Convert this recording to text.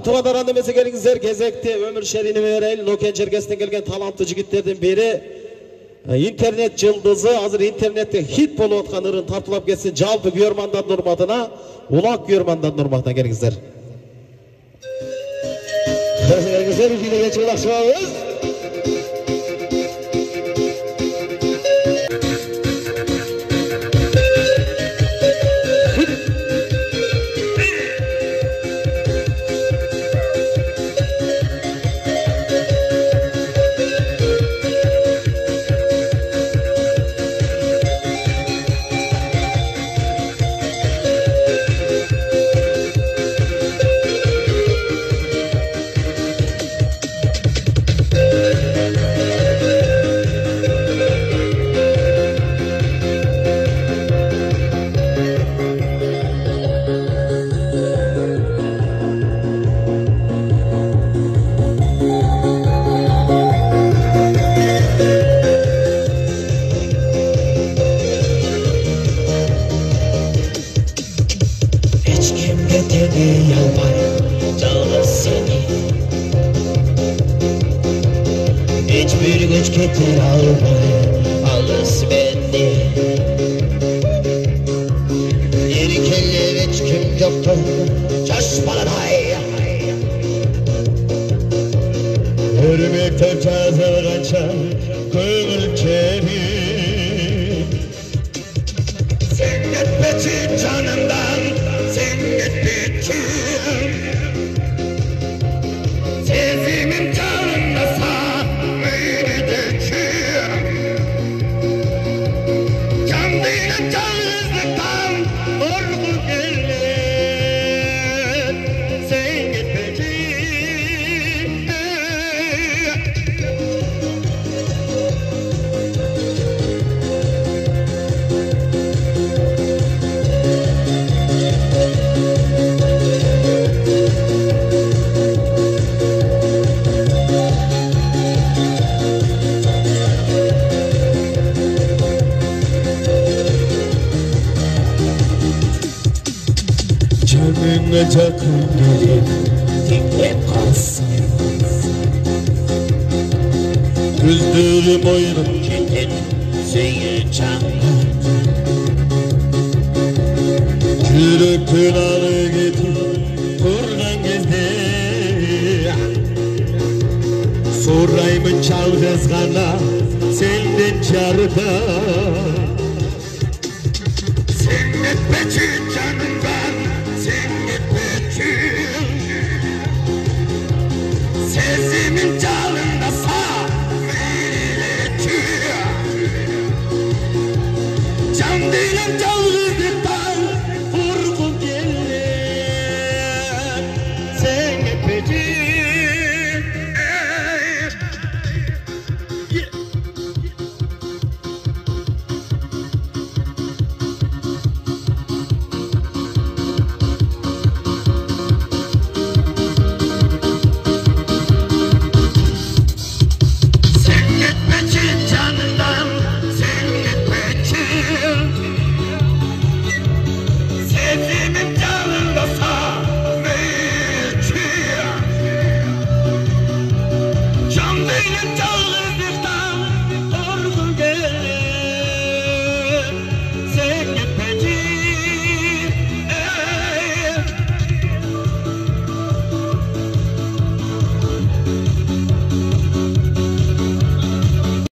Tuvadaran demese gelingizler gezekte ömür şerini vereyli Noken Cergesi'nden gelgen talantlı jigitlerden biri internet yıldızı hazır internette hit bolu otkan ırın tartılap gelsin jalpı görmandan nurmadına ulak görmandan nurmadına gelingizler. Gelingizler ülkede geçik ulaşmamız. Hiçbir güç getir alız beni. Yeri kelle hiç kim yoktur şaşmadan hay. Hürmekten çazır açar gönül çeri. Sen gitmesin canımdan, sen gitmesin. Sezimin canında sağ canına takım gelip dinle kalsın. Güldürüm oynum kendin seni çanlar. Yürüp kınalı getir buradan gezdi. Sorayımın çal kızgana senden çarda. Sen etmeci